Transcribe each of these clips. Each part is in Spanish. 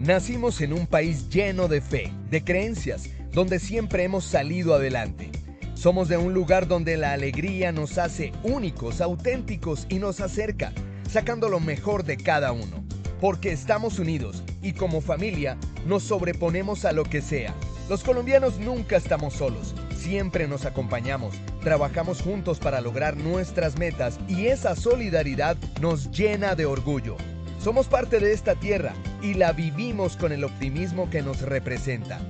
Nacimos en un país lleno de fe, de creencias, donde siempre hemos salido adelante. Somos de un lugar donde la alegría nos hace únicos, auténticos y nos acerca, sacando lo mejor de cada uno. Porque estamos unidos y como familia nos sobreponemos a lo que sea. Los colombianos nunca estamos solos, siempre nos acompañamos, trabajamos juntos para lograr nuestras metas y esa solidaridad nos llena de orgullo. Somos parte de esta tierra y la vivimos con el optimismo que nos representa.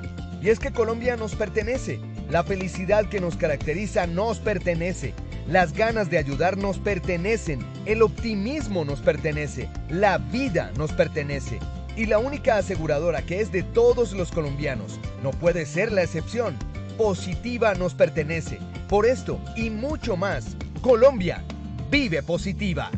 Y es que Colombia nos pertenece, la felicidad que nos caracteriza nos pertenece, las ganas de ayudar nos pertenecen, el optimismo nos pertenece, la vida nos pertenece. Y la única aseguradora que es de todos los colombianos, no puede ser la excepción, Positiva nos pertenece. Por esto y mucho más, Colombia vive positiva.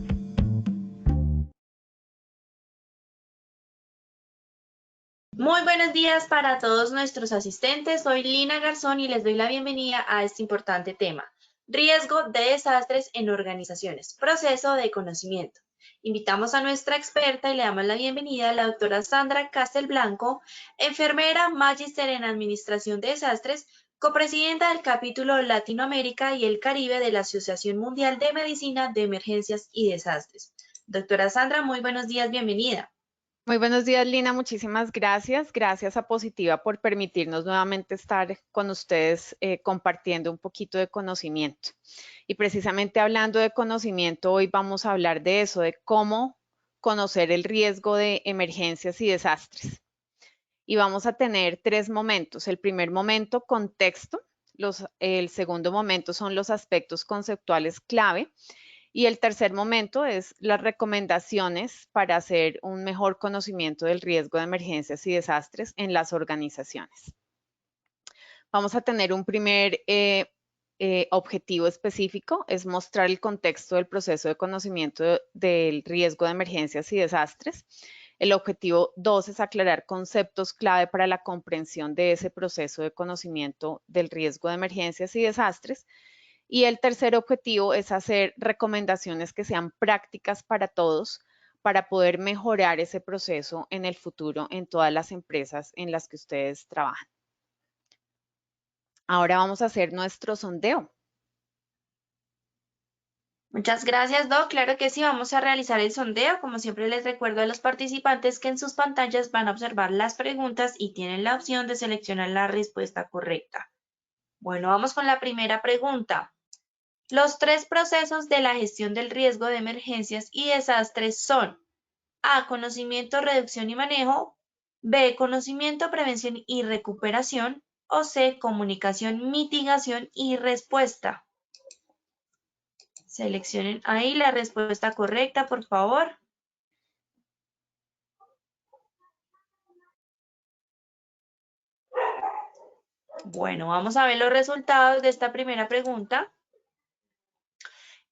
Muy buenos días para todos nuestros asistentes. Soy Lina Garzón y les doy la bienvenida a este importante tema: riesgo de desastres en organizaciones, proceso de conocimiento. Invitamos a nuestra experta y le damos la bienvenida a la doctora Sandra Castelblanco, enfermera, magíster en Administración de Desastres, copresidenta del capítulo Latinoamérica y el Caribe de la Asociación Mundial de Medicina de Emergencias y Desastres. Doctora Sandra, muy buenos días, bienvenida. Muy buenos días, Lina. Muchísimas gracias. Gracias a Positiva por permitirnos nuevamente estar con ustedes compartiendo un poquito de conocimiento. Y precisamente hablando de conocimiento, hoy vamos a hablar de eso, de cómo conocer el riesgo de emergencias y desastres. Y vamos a tener tres momentos. El primer momento, contexto. El segundo momento son los aspectos conceptuales clave. Y el tercer momento es las recomendaciones para hacer un mejor conocimiento del riesgo de emergencias y desastres en las organizaciones. Vamos a tener un primer objetivo específico, es mostrar el contexto del proceso de conocimiento del riesgo de emergencias y desastres. El objetivo 2 es aclarar conceptos clave para la comprensión de ese proceso de conocimiento del riesgo de emergencias y desastres. Y el tercer objetivo es hacer recomendaciones que sean prácticas para todos para poder mejorar ese proceso en el futuro en todas las empresas en las que ustedes trabajan. Ahora vamos a hacer nuestro sondeo. Muchas gracias, Doc. Claro que sí, vamos a realizar el sondeo. Como siempre les recuerdo a los participantes que en sus pantallas van a observar las preguntas y tienen la opción de seleccionar la respuesta correcta. Bueno, vamos con la primera pregunta. Los tres procesos de la gestión del riesgo de emergencias y desastres son: A, conocimiento, reducción y manejo; B, conocimiento, prevención y recuperación; o C, comunicación, mitigación y respuesta. Seleccionen ahí la respuesta correcta, por favor. Bueno, vamos a ver los resultados de esta primera pregunta.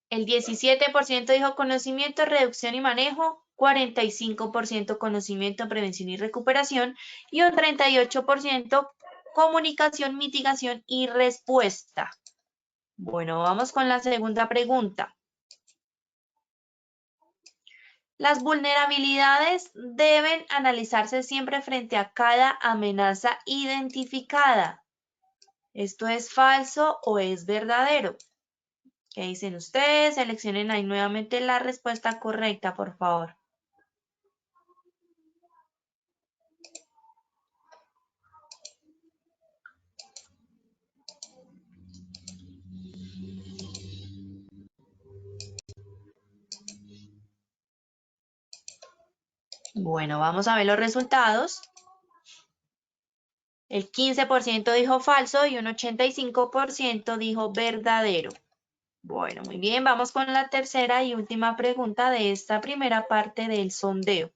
El 17% dijo conocimiento, reducción y manejo, 45% conocimiento, prevención y recuperación y un 38% comunicación, mitigación y respuesta. Bueno, vamos con la segunda pregunta. Las vulnerabilidades deben analizarse siempre frente a cada amenaza identificada. ¿Esto es falso o es verdadero? ¿Qué dicen ustedes? Seleccionen ahí nuevamente la respuesta correcta, por favor. Bueno, vamos a ver los resultados. El 15% dijo falso y un 85% dijo verdadero. Bueno, muy bien, vamos con la tercera y última pregunta de esta primera parte del sondeo.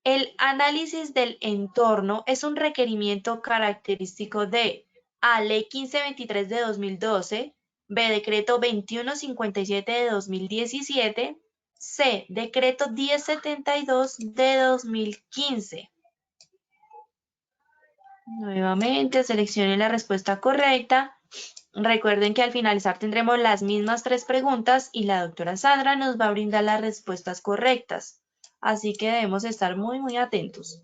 El análisis del entorno es un requerimiento característico de: A, Ley 1523 de 2012, B, Decreto 2157 de 2017, C, Decreto 1072 de 2015. Nuevamente seleccionen la respuesta correcta. Recuerden que al finalizar tendremos las mismas tres preguntas y la doctora Sandra nos va a brindar las respuestas correctas. así que debemos estar muy, muy atentos.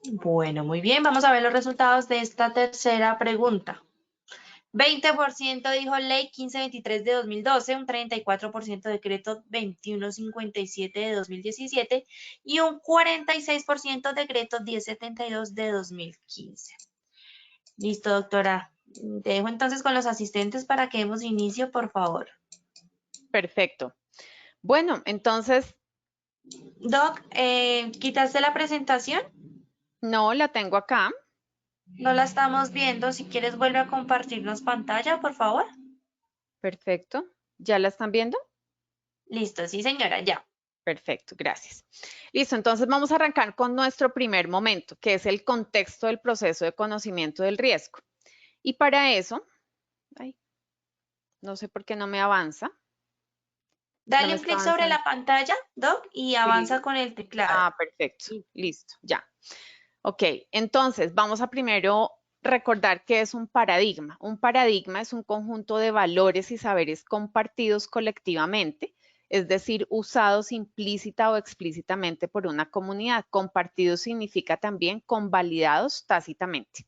Bueno, muy bien, vamos a ver los resultados de esta tercera pregunta. 20% dijo Ley 1523 de 2012, un 34% Decreto 2157 de 2017 y un 46% Decreto 1072 de 2015. Listo, doctora. Te dejo entonces con los asistentes para que demos inicio, por favor. Perfecto. Bueno, entonces, Doc, ¿quitaste la presentación? no la tengo acá. No la estamos viendo. Si quieres, vuelve a compartirnos pantalla, por favor. Perfecto. ¿Ya la están viendo? Listo, sí, señora, ya. Perfecto, gracias. Listo, entonces vamos a arrancar con nuestro primer momento, que es el contexto del proceso de conocimiento del riesgo. Y para eso, ay, no sé por qué no me avanza. No Dale me un está clic sobre avanzando. la pantalla, Doc, y Sí. avanza con el teclado. Perfecto. Listo, ya. Ok, entonces vamos a primero recordar qué es un paradigma. Un paradigma es un conjunto de valores y saberes compartidos colectivamente, es decir, usados implícita o explícitamente por una comunidad. Compartido significa también convalidados tácitamente.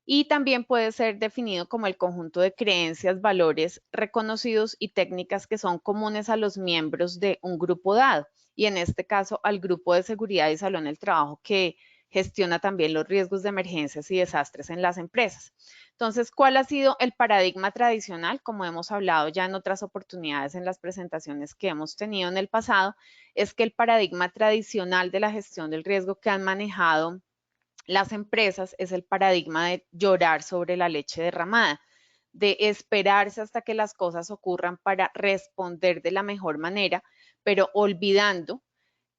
Y también puede ser definido como el conjunto de creencias, valores reconocidos y técnicas que son comunes a los miembros de un grupo dado. Y en este caso, al grupo de seguridad y salud en el trabajo que gestiona también los riesgos de emergencias y desastres en las empresas. Entonces, ¿cuál ha sido el paradigma tradicional? Como hemos hablado ya en otras oportunidades en las presentaciones que hemos tenido en el pasado, es que el paradigma tradicional de la gestión del riesgo que han manejado las empresas es el paradigma de llorar sobre la leche derramada, de esperarse hasta que las cosas ocurran para responder de la mejor manera, pero olvidando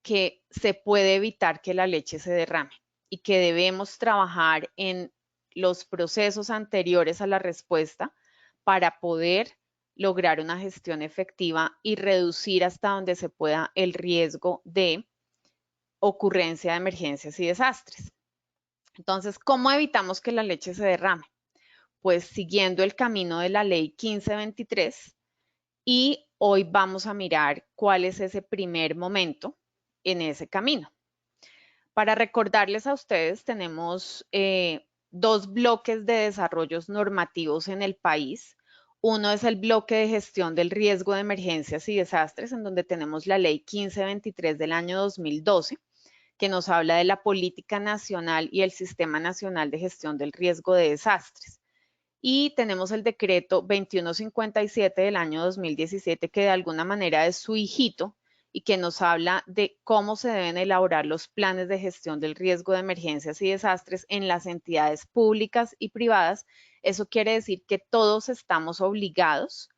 que se puede evitar que la leche se derrame y que debemos trabajar en los procesos anteriores a la respuesta para poder lograr una gestión efectiva y reducir hasta donde se pueda el riesgo de ocurrencia de emergencias y desastres. Entonces, ¿cómo evitamos que la leche se derrame? Pues siguiendo el camino de la ley 1523 y hoy vamos a mirar cuál es ese primer momento en ese camino. Para recordarles a ustedes, tenemos dos bloques de desarrollos normativos en el país. Uno es el bloque de gestión del riesgo de emergencias y desastres, en donde tenemos la ley 1523 del año 2012, que nos habla de la política nacional y el sistema nacional de gestión del riesgo de desastres. Y tenemos el decreto 2157 del año 2017, que de alguna manera es su hijito y que nos habla de cómo se deben elaborar los planes de gestión del riesgo de emergencias y desastres en las entidades públicas y privadas. Eso quiere decir que todos estamos obligados,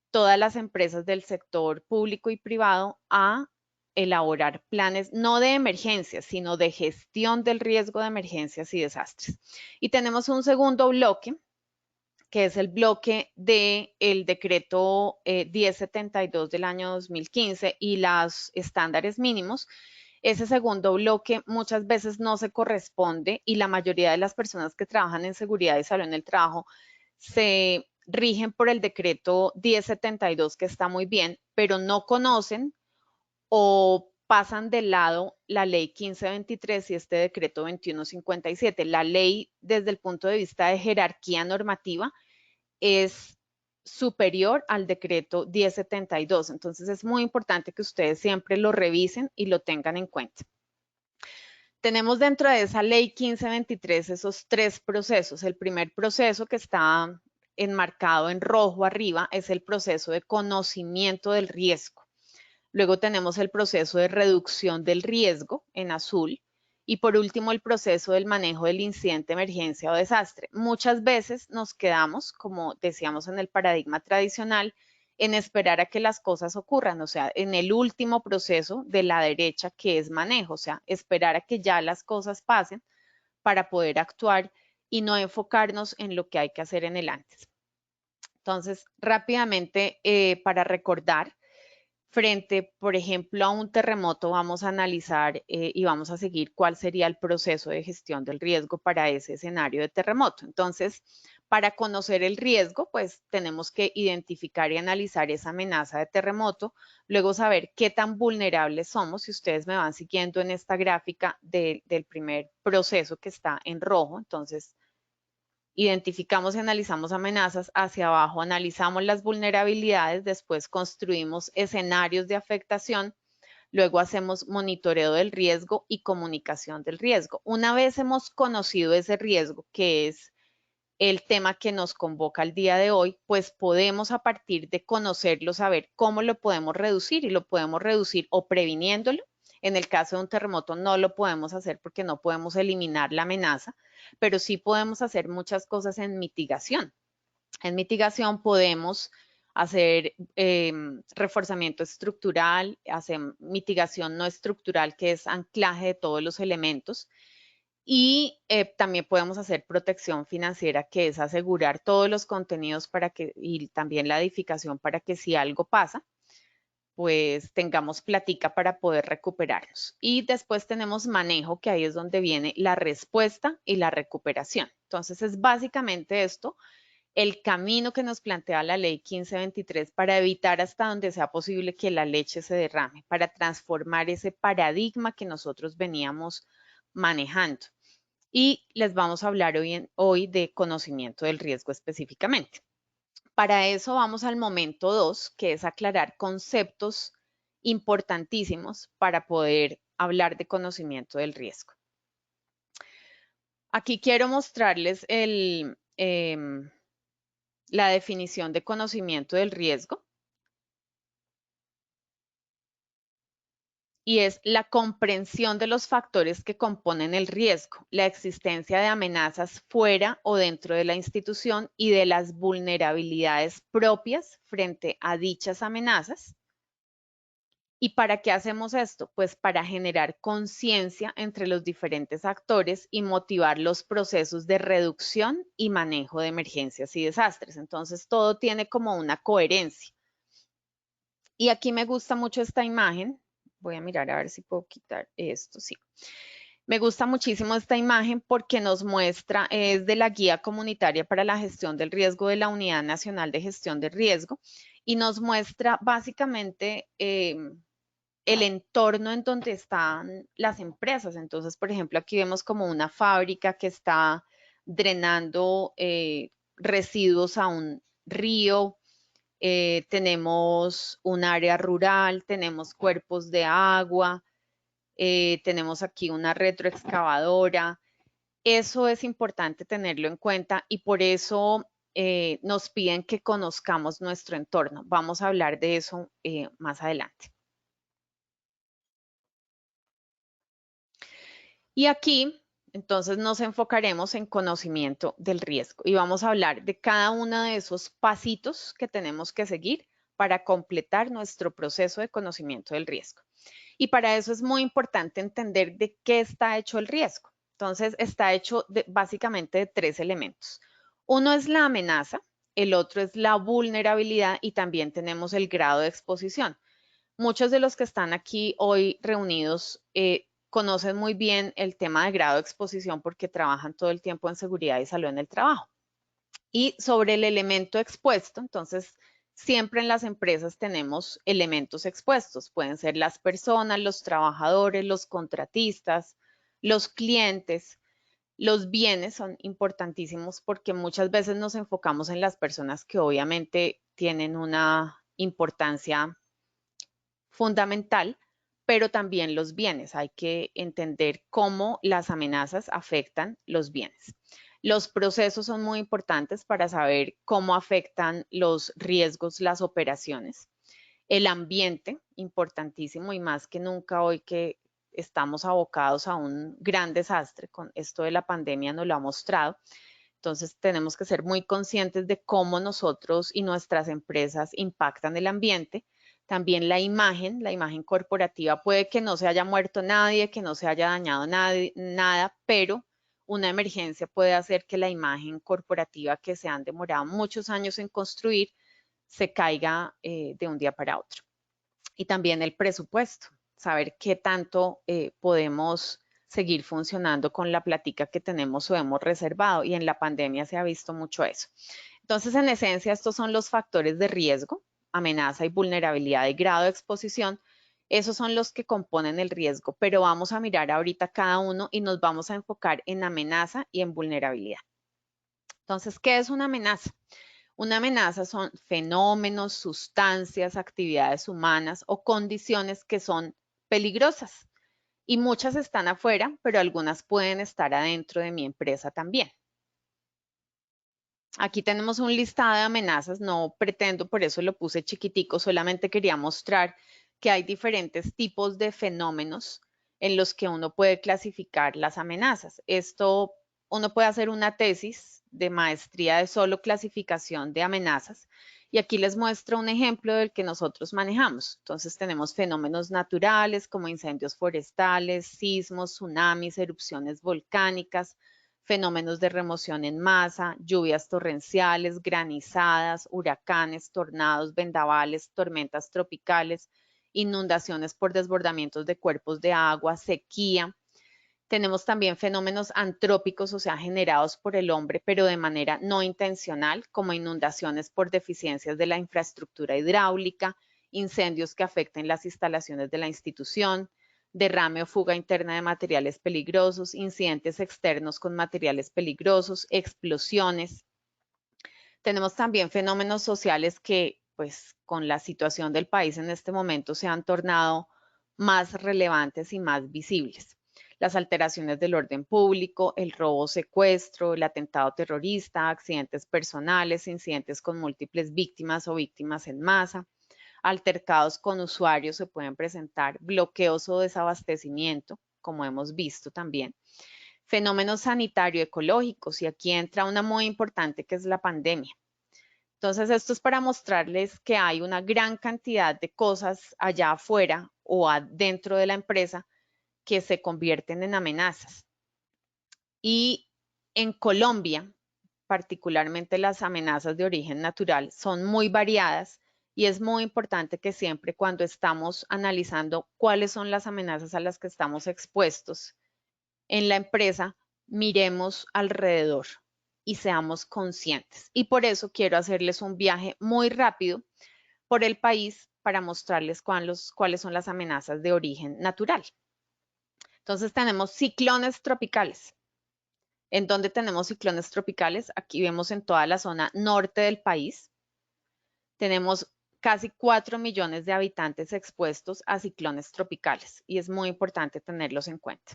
todas las empresas del sector público y privado, a elaborar planes no de emergencias, sino de gestión del riesgo de emergencias y desastres. Y tenemos un segundo bloque, que es el bloque del decreto 1072 del año 2015 y los estándares mínimos. Ese segundo bloque muchas veces no se corresponde y la mayoría de las personas que trabajan en seguridad y salud en el trabajo se rigen por el decreto 1072, que está muy bien, pero no conocen o pasan de lado la ley 1523 y este decreto 2157. La ley, desde el punto de vista de jerarquía normativa, es superior al decreto 1072. Entonces es muy importante que ustedes siempre lo revisen y lo tengan en cuenta. Tenemos dentro de esa ley 1523 esos tres procesos. El primer proceso, que está enmarcado en rojo arriba, es el proceso de conocimiento del riesgo. Luego tenemos el proceso de reducción del riesgo en azul. Y por último, el proceso del manejo del incidente, emergencia o desastre. Muchas veces nos quedamos, como decíamos en el paradigma tradicional, en esperar a que las cosas ocurran, o sea, en el último proceso de la derecha, que es manejo, o sea, esperar a que ya las cosas pasen para poder actuar y no enfocarnos en lo que hay que hacer en el antes. Entonces, rápidamente, para recordar, frente, por ejemplo, a un terremoto, vamos a analizar y vamos a seguir cuál sería el proceso de gestión del riesgo para ese escenario de terremoto. Entonces, Para conocer el riesgo, pues tenemos que identificar y analizar esa amenaza de terremoto, luego saber qué tan vulnerables somos. Si ustedes me van siguiendo en esta gráfica del primer proceso que está en rojo, entonces identificamos y analizamos amenazas, hacia abajo analizamos las vulnerabilidades, después construimos escenarios de afectación, luego hacemos monitoreo del riesgo y comunicación del riesgo. Una vez hemos conocido ese riesgo, que es el tema que nos convoca el día de hoy, pues podemos a partir de conocerlo, saber cómo lo podemos reducir, y lo podemos reducir o previniéndolo. En el caso de un terremoto no lo podemos hacer porque no podemos eliminar la amenaza, pero sí podemos hacer muchas cosas en mitigación. En mitigación podemos hacer reforzamiento estructural, hacer mitigación no estructural, que es anclaje de todos los elementos. Y también podemos hacer protección financiera, que es asegurar todos los contenidos y también la edificación para que si algo pasa, pues tengamos platica para poder recuperarnos. Y después tenemos manejo, que ahí es donde viene la respuesta y la recuperación. Entonces es básicamente esto, el camino que nos plantea la ley 1523 para evitar hasta donde sea posible que la leche se derrame, para transformar ese paradigma que nosotros veníamos manejando. Y les vamos a hablar hoy de conocimiento del riesgo específicamente. Para eso vamos al momento 2, que es aclarar conceptos importantísimos para poder hablar de conocimiento del riesgo. Aquí quiero mostrarles la definición de conocimiento del riesgo. Y es la comprensión de los factores que componen el riesgo, la existencia de amenazas fuera o dentro de la institución y de las vulnerabilidades propias frente a dichas amenazas. ¿Y para qué hacemos esto? Pues para generar conciencia entre los diferentes actores y motivar los procesos de reducción y manejo de emergencias y desastres. Entonces, todo tiene como una coherencia. Y aquí me gusta mucho esta imagen. Voy a mirar a ver si puedo quitar esto, sí. Me gusta muchísimo esta imagen porque nos muestra, es de la Guía Comunitaria para la Gestión del Riesgo de la Unidad Nacional de Gestión de Riesgo, y nos muestra básicamente el entorno en donde están las empresas. Entonces, por ejemplo, aquí vemos como una fábrica que está drenando residuos a un río. Tenemos un área rural, tenemos cuerpos de agua, tenemos aquí una retroexcavadora. Eso es importante tenerlo en cuenta y por eso nos piden que conozcamos nuestro entorno. Vamos a hablar de eso más adelante. Y aquí, entonces, nos enfocaremos en conocimiento del riesgo y vamos a hablar de cada uno de esos pasitos que tenemos que seguir para completar nuestro proceso de conocimiento del riesgo. Y para eso es muy importante entender de qué está hecho el riesgo. Entonces, está hecho básicamente de 3 elementos. Uno es la amenaza, el otro es la vulnerabilidad y también tenemos el grado de exposición. Muchos de los que están aquí hoy reunidos conocen muy bien el tema de grado de exposición porque trabajan todo el tiempo en seguridad y salud en el trabajo. Y sobre el elemento expuesto, entonces, siempre en las empresas tenemos elementos expuestos. Pueden ser las personas, los trabajadores, los contratistas, los clientes. Los bienes son importantísimos porque muchas veces nos enfocamos en las personas que obviamente tienen una importancia fundamental, pero también los bienes. Hay que entender cómo las amenazas afectan los bienes. Los procesos son muy importantes para saber cómo afectan los riesgos las operaciones. El ambiente, importantísimo y más que nunca hoy que estamos abocados a un gran desastre, con esto de la pandemia nos lo ha mostrado. Entonces tenemos que ser muy conscientes de cómo nosotros y nuestras empresas impactan el ambiente. También la imagen corporativa, puede que no se haya muerto nadie, que no se haya dañado nada, pero una emergencia puede hacer que la imagen corporativa que se han demorado muchos años en construir se caiga de un día para otro. Y también el presupuesto, saber qué tanto podemos seguir funcionando con la plática que tenemos o hemos reservado, y en la pandemia se ha visto mucho eso. Entonces, en esencia, estos son los factores de riesgo, amenaza y vulnerabilidad y grado de exposición. Esos son los que componen el riesgo, pero vamos a mirar ahorita cada uno y nos vamos a enfocar en amenaza y en vulnerabilidad. Entonces, ¿qué es una amenaza? Una amenaza son fenómenos, sustancias, actividades humanas o condiciones que son peligrosas. Y muchas están afuera, pero algunas pueden estar adentro de mi empresa también. Aquí tenemos un listado de amenazas, no pretendo, por eso lo puse chiquitico, solamente quería mostrar que hay diferentes tipos de fenómenos en los que uno puede clasificar las amenazas. Esto, uno puede hacer una tesis de maestría de solo clasificación de amenazas, y aquí les muestro un ejemplo del que nosotros manejamos. Entonces tenemos fenómenos naturales como incendios forestales, sismos, tsunamis, erupciones volcánicas, fenómenos de remoción en masa, lluvias torrenciales, granizadas, huracanes, tornados, vendavales, tormentas tropicales, inundaciones por desbordamientos de cuerpos de agua, sequía. Tenemos también fenómenos antrópicos, o sea, generados por el hombre, pero de manera no intencional, como inundaciones por deficiencias de la infraestructura hidráulica, incendios que afecten las instalaciones de la institución, derrame o fuga interna de materiales peligrosos, incidentes externos con materiales peligrosos, explosiones. Tenemos también fenómenos sociales que, pues, con la situación del país en este momento se han tornado más relevantes y más visibles. Las alteraciones del orden público, el robo, secuestro, el atentado terrorista, accidentes personales, incidentes con múltiples víctimas o víctimas en masa, altercados con usuarios se pueden presentar, bloqueos o desabastecimiento, como hemos visto también. Fenómenos sanitario-ecológicos, y aquí entra una muy importante que es la pandemia. Entonces, esto es para mostrarles que hay una gran cantidad de cosas allá afuera o adentro de la empresa que se convierten en amenazas. Y en Colombia, particularmente las amenazas de origen natural, son muy variadas, y es muy importante que siempre cuando estamos analizando cuáles son las amenazas a las que estamos expuestos en la empresa, miremos alrededor y seamos conscientes. Y por eso quiero hacerles un viaje muy rápido por el país para mostrarles cuáles son las amenazas de origen natural. Entonces tenemos ciclones tropicales. ¿En dónde tenemos ciclones tropicales? Aquí vemos en toda la zona norte del país. Tenemos casi 4 millones de habitantes expuestos a ciclones tropicales, y es muy importante tenerlos en cuenta.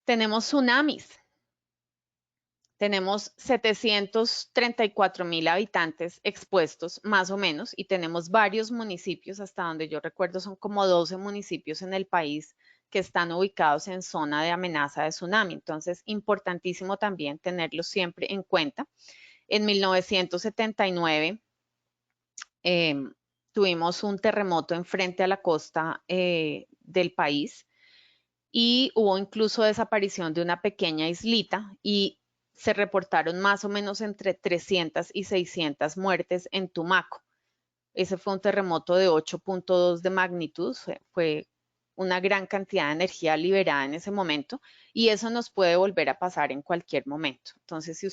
Tenemos tsunamis. Tenemos 734,000 habitantes expuestos, más o menos, y tenemos varios municipios, hasta donde yo recuerdo son como 12 municipios en el país que están ubicados en zona de amenaza de tsunami. Entonces, importantísimo también tenerlos siempre en cuenta. En 1979 tuvimos un terremoto enfrente a la costa del país, y hubo incluso desaparición de una pequeña islita, y se reportaron más o menos entre 300 y 600 muertes en Tumaco. Ese fue un terremoto de 8.2 de magnitud, fue una gran cantidad de energía liberada en ese momento, y eso nos puede volver a pasar en cualquier momento. Entonces, si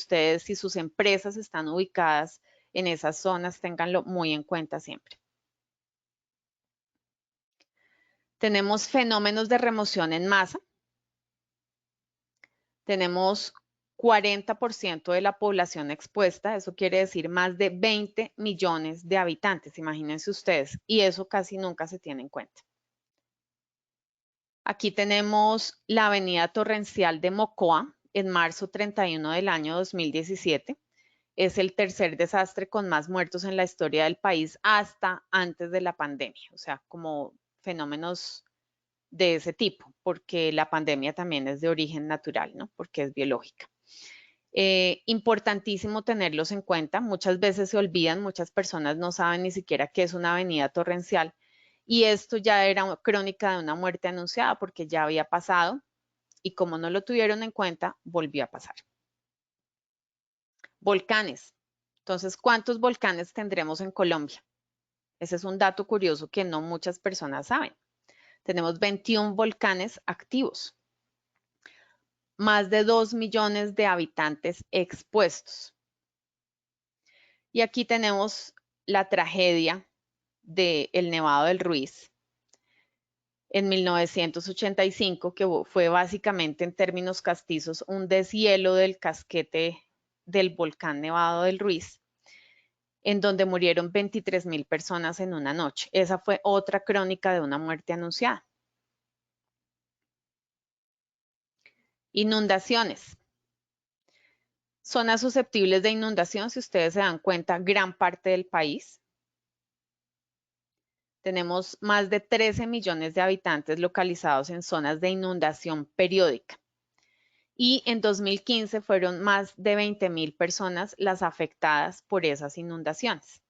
sus empresas están ubicadas en esas zonas, ténganlo muy en cuenta siempre. Tenemos fenómenos de remoción en masa. Tenemos 40% de la población expuesta, eso quiere decir más de 20 millones de habitantes, imagínense ustedes, y eso casi nunca se tiene en cuenta. Aquí tenemos la avenida torrencial de Mocoa en marzo 31 del año 2017. Es el tercer desastre con más muertos en la historia del país hasta antes de la pandemia, o sea, como fenómenos de ese tipo, porque la pandemia también es de origen natural, ¿no? Porque es biológica. Importantísimo tenerlos en cuenta. Muchas veces se olvidan, muchas personas no saben ni siquiera qué es una avenida torrencial, y esto ya era crónica de una muerte anunciada porque ya había pasado, y como no lo tuvieron en cuenta, volvió a pasar. Volcanes. Entonces, ¿cuántos volcanes tendremos en Colombia? Ese es un dato curioso que no muchas personas saben. Tenemos 21 volcanes activos, más de 2 millones de habitantes expuestos. Y aquí tenemos la tragedia del Nevado del Ruiz en 1985, que fue básicamente en términos castizos un deshielo del casquete del volcán Nevado del Ruiz, en donde murieron 23.000 personas en una noche. Esa fue otra crónica de una muerte anunciada. Inundaciones. Zonas susceptibles de inundación, si ustedes se dan cuenta, gran parte del país. Tenemos más de 13 millones de habitantes localizados en zonas de inundación periódica. Y en 2015 fueron más de 20.000 personas las afectadas por esas inundaciones.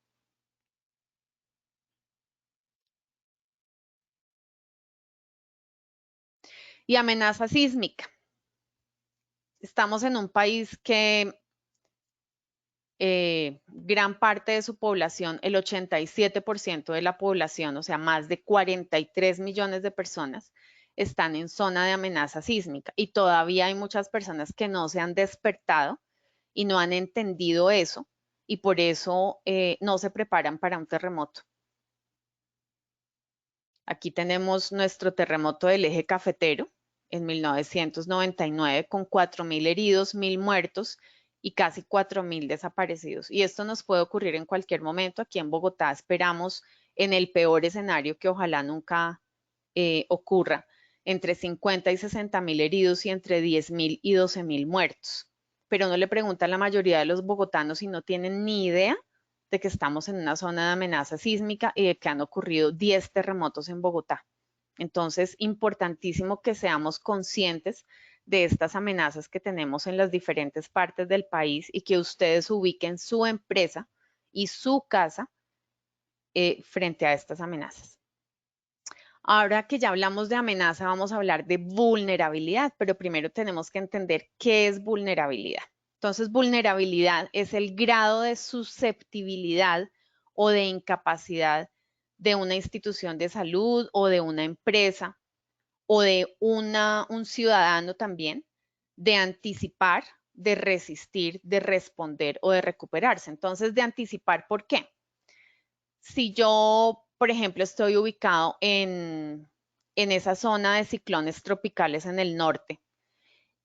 Y amenaza sísmica. Estamos en un país que gran parte de su población, el 87% de la población, o sea, más de 43 millones de personas, están en zona de amenaza sísmica. Y todavía hay muchas personas que no se han despertado y no han entendido eso, y por eso no se preparan para un terremoto. Aquí tenemos nuestro terremoto del eje cafetero en 1999 con 4.000 heridos, 1.000 muertos y casi 4.000 desaparecidos. Y esto nos puede ocurrir en cualquier momento. Aquí en Bogotá esperamos en el peor escenario, que ojalá nunca ocurra, entre 50 y 60.000 heridos y entre 10.000 y 12.000 muertos. Pero uno le pregunta a la mayoría de los bogotanos y no tienen ni idea de que estamos en una zona de amenaza sísmica y de que han ocurrido 10 terremotos en Bogotá. Entonces, importantísimo que seamos conscientes de estas amenazas que tenemos en las diferentes partes del país y que ustedes ubiquen su empresa y su casa frente a estas amenazas. Ahora que ya hablamos de amenaza, vamos a hablar de vulnerabilidad, pero primero tenemos que entender qué es vulnerabilidad. Entonces, vulnerabilidad es el grado de susceptibilidad o de incapacidad de una institución de salud o de una empresa o de un ciudadano también de anticipar, de resistir, de responder o de recuperarse. Entonces, de anticipar, ¿por qué? Si yo, por ejemplo, estoy ubicado en esa zona de ciclones tropicales en el norte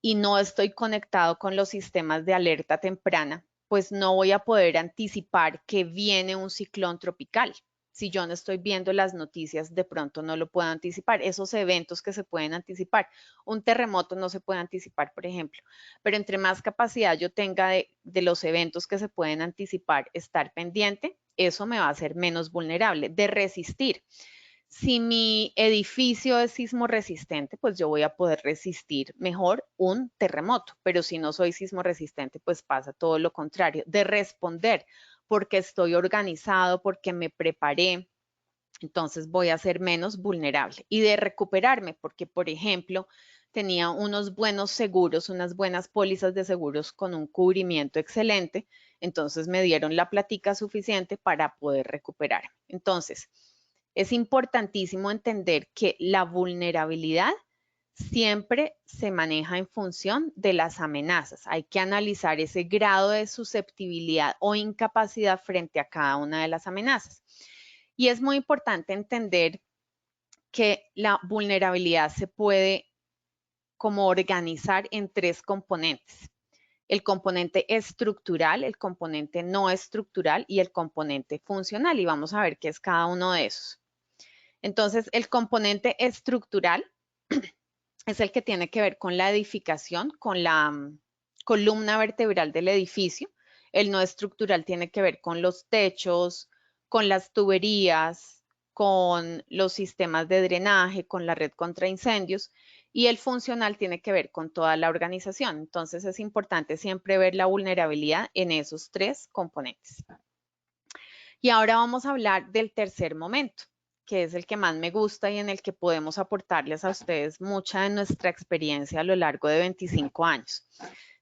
y no estoy conectado con los sistemas de alerta temprana, pues no voy a poder anticipar que viene un ciclón tropical. Si yo no estoy viendo las noticias, de pronto no lo puedo anticipar. Esos eventos que se pueden anticipar. Un terremoto no se puede anticipar, por ejemplo, pero entre más capacidad yo tenga de los eventos que se pueden anticipar, estar pendiente, eso me va a hacer menos vulnerable, de resistir. Si mi edificio es sismo resistente, pues yo voy a poder resistir mejor un terremoto, pero si no soy sismo resistente, pues pasa todo lo contrario, de responder porque estoy organizado, porque me preparé, entonces voy a ser menos vulnerable. Y de recuperarme, porque por ejemplo, tenía unos buenos seguros, unas buenas pólizas de seguros con un cubrimiento excelente, entonces me dieron la platica suficiente para poder recuperar. Entonces, es importantísimo entender que la vulnerabilidad siempre se maneja en función de las amenazas. Hay que analizar ese grado de susceptibilidad o incapacidad frente a cada una de las amenazas. Y es muy importante entender que la vulnerabilidad se puede como organizar en 3 componentes. El componente estructural, el componente no estructural y el componente funcional. Y vamos a ver qué es cada uno de esos. Entonces, el componente estructural es el que tiene que ver con la edificación, con la columna vertebral del edificio. El no estructural tiene que ver con los techos, con las tuberías, con los sistemas de drenaje, con la red contra incendios. Y el funcional tiene que ver con toda la organización. Entonces, es importante siempre ver la vulnerabilidad en esos 3 componentes. Y ahora vamos a hablar del tercer momento, que es el que más me gusta y en el que podemos aportarles a ustedes mucha de nuestra experiencia a lo largo de 25 años.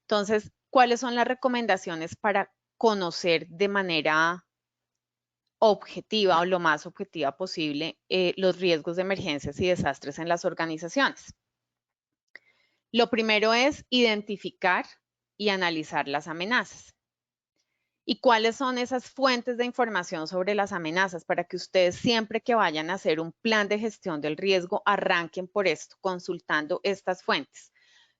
Entonces, ¿cuáles son las recomendaciones para conocer de manera objetiva o lo más objetiva posible los riesgos de emergencias y desastres en las organizaciones. Lo primero es identificar y analizar las amenazas. ¿Y cuáles son esas fuentes de información sobre las amenazas? Para que ustedes siempre que vayan a hacer un plan de gestión del riesgo, arranquen por esto, consultando estas fuentes.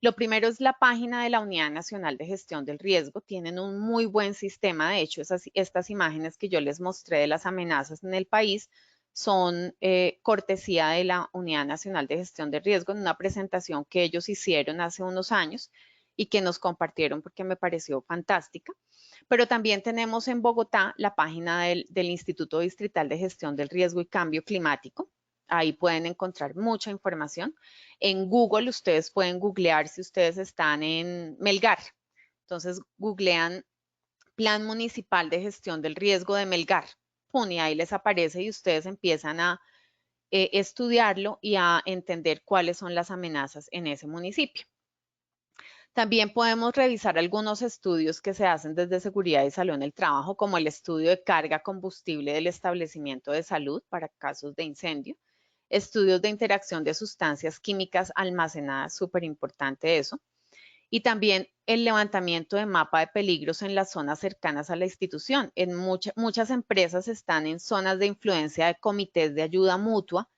Lo primero es la página de la Unidad Nacional de Gestión del Riesgo. Tienen un muy buen sistema. De hecho, estas imágenes que yo les mostré de las amenazas en el país son cortesía de la Unidad Nacional de Gestión del Riesgo en una presentación que ellos hicieron hace unos años y que nos compartieron porque me pareció fantástica. Pero también tenemos en Bogotá la página del Instituto Distrital de Gestión del Riesgo y Cambio Climático. Ahí pueden encontrar mucha información. En Google ustedes pueden googlear si ustedes están en Melgar. Entonces googlean Plan Municipal de Gestión del Riesgo de Melgar. Y ahí les aparece y ustedes empiezan a estudiarlo y a entender cuáles son las amenazas en ese municipio. También podemos revisar algunos estudios que se hacen desde Seguridad y Salud en el Trabajo, como el estudio de carga combustible del establecimiento de salud para casos de incendio, estudios de interacción de sustancias químicas almacenadas, súper importante eso, y también el levantamiento de mapa de peligros en las zonas cercanas a la institución. En muchas empresas están en zonas de influencia de comités de ayuda mutua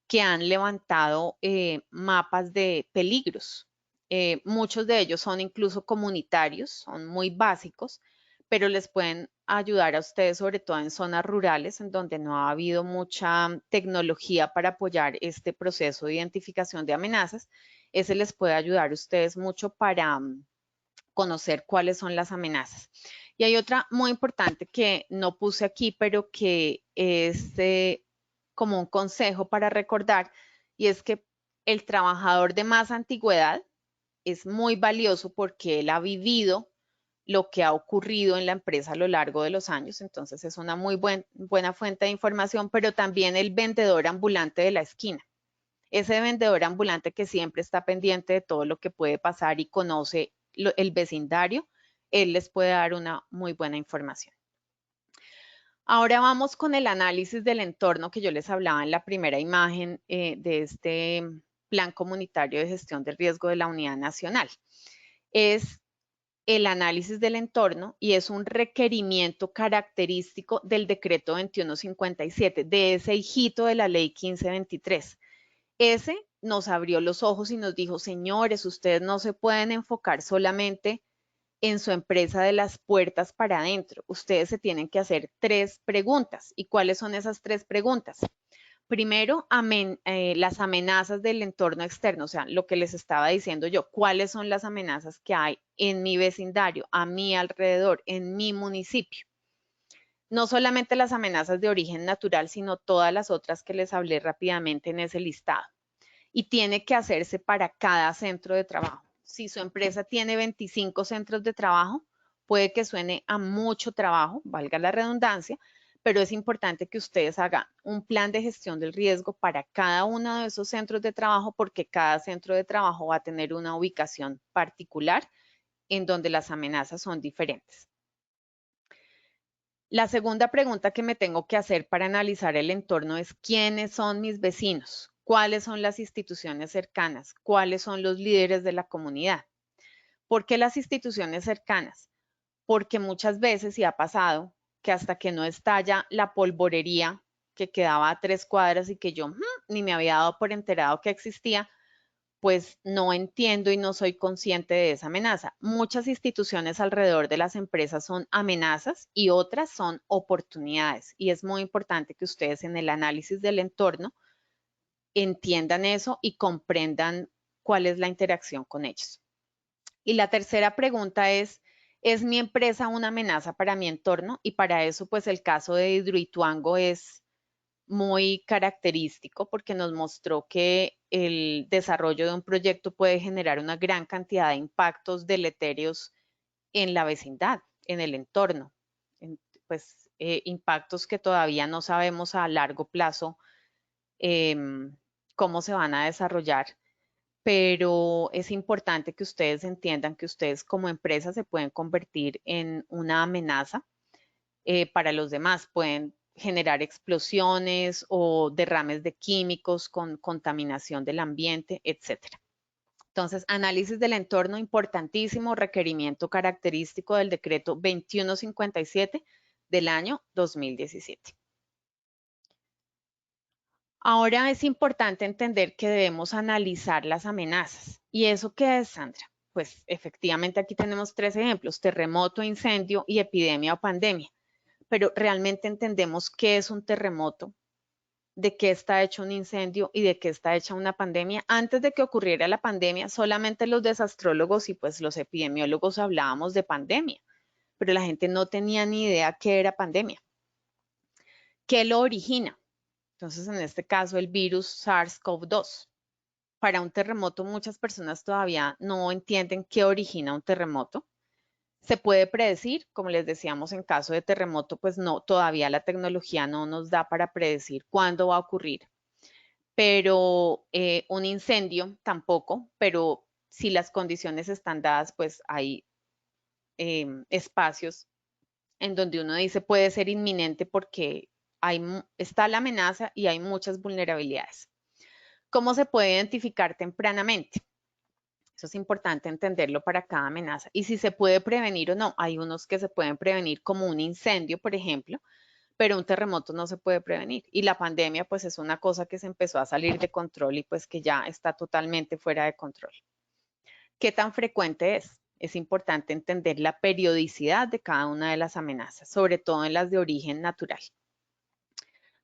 que han levantado mapas de peligros. Muchos de ellos son incluso comunitarios, son muy básicos, pero les pueden ayudar a ustedes, sobre todo en zonas rurales, en donde no ha habido mucha tecnología para apoyar este proceso de identificación de amenazas. Ese les puede ayudar a ustedes mucho para conocer cuáles son las amenazas. Y hay otra muy importante que no puse aquí, pero que es como un consejo para recordar, y es que el trabajador de más antigüedad es muy valioso porque él ha vivido lo que ha ocurrido en la empresa a lo largo de los años, entonces es una muy buena fuente de información, pero también el vendedor ambulante de la esquina. Ese vendedor ambulante que siempre está pendiente de todo lo que puede pasar y conoce el vecindario, él les puede dar una muy buena información. Ahora vamos con el análisis del entorno que yo les hablaba en la primera imagen de este Plan Comunitario de Gestión del Riesgo de la Unidad Nacional. Es el análisis del entorno y es un requerimiento característico del decreto 2157, de ese hijito de la ley 1523. Ese nos abrió los ojos y nos dijo, señores, ustedes no se pueden enfocar solamente en su empresa de las puertas para adentro. Ustedes se tienen que hacer 3 preguntas. ¿Y cuáles son esas 3 preguntas? Primero, las amenazas del entorno externo, o sea, lo que les estaba diciendo yo, cuáles son las amenazas que hay en mi vecindario, a mi alrededor, en mi municipio. No solamente las amenazas de origen natural, sino todas las otras que les hablé rápidamente en ese listado. Y tiene que hacerse para cada centro de trabajo. Si su empresa tiene 25 centros de trabajo, puede que suene a mucho trabajo, valga la redundancia, pero es importante que ustedes hagan un plan de gestión del riesgo para cada uno de esos centros de trabajo, porque cada centro de trabajo va a tener una ubicación particular en donde las amenazas son diferentes. La segunda pregunta que me tengo que hacer para analizar el entorno es ¿quiénes son mis vecinos? ¿Cuáles son las instituciones cercanas? ¿Cuáles son los líderes de la comunidad? ¿Por qué las instituciones cercanas? Porque muchas veces, y ha pasado, que hasta que no estalla la polvorería que quedaba a 3 cuadras y que yo ni me había dado por enterado que existía, pues no entiendo y no soy consciente de esa amenaza. Muchas instituciones alrededor de las empresas son amenazas y otras son oportunidades. Y es muy importante que ustedes en el análisis del entorno entiendan eso y comprendan cuál es la interacción con ellos. Y la tercera pregunta ¿es mi empresa una amenaza para mi entorno? Y para eso, pues el caso de Hidroituango es muy característico porque nos mostró que el desarrollo de un proyecto puede generar una gran cantidad de impactos deleterios en la vecindad, en el entorno, pues impactos que todavía no sabemos a largo plazo cómo se van a desarrollar, pero es importante que ustedes entiendan que ustedes como empresa se pueden convertir en una amenaza para los demás. Pueden generar explosiones o derrames de químicos con contaminación del ambiente, etcétera. Entonces, análisis del entorno, importantísimo, requerimiento característico del decreto 2157 del año 2017. Ahora es importante entender que debemos analizar las amenazas. ¿Y eso qué es, Sandra? Pues efectivamente aquí tenemos 3 ejemplos, terremoto, incendio y epidemia o pandemia. Pero realmente entendemos qué es un terremoto, de qué está hecho un incendio y de qué está hecha una pandemia. Antes de que ocurriera la pandemia, solamente los desastrólogos y pues los epidemiólogos hablábamos de pandemia, pero la gente no tenía ni idea qué era pandemia. ¿Qué lo origina? Entonces, en este caso, el virus SARS-CoV-2. Para un terremoto, muchas personas todavía no entienden qué origina un terremoto. Se puede predecir, como les decíamos, en caso de terremoto, pues no, todavía la tecnología no nos da para predecir cuándo va a ocurrir. Pero un incendio tampoco, pero si las condiciones están dadas, pues hay espacios en donde uno dice puede ser inminente porque está la amenaza y hay muchas vulnerabilidades. ¿Cómo se puede identificar tempranamente? Eso es importante entenderlo para cada amenaza. Y si se puede prevenir o no, hay unos que se pueden prevenir como un incendio, por ejemplo, pero un terremoto no se puede prevenir. Y la pandemia pues es una cosa que se empezó a salir de control y pues que ya está totalmente fuera de control. ¿Qué tan frecuente es? Es importante entender la periodicidad de cada una de las amenazas, sobre todo en las de origen natural.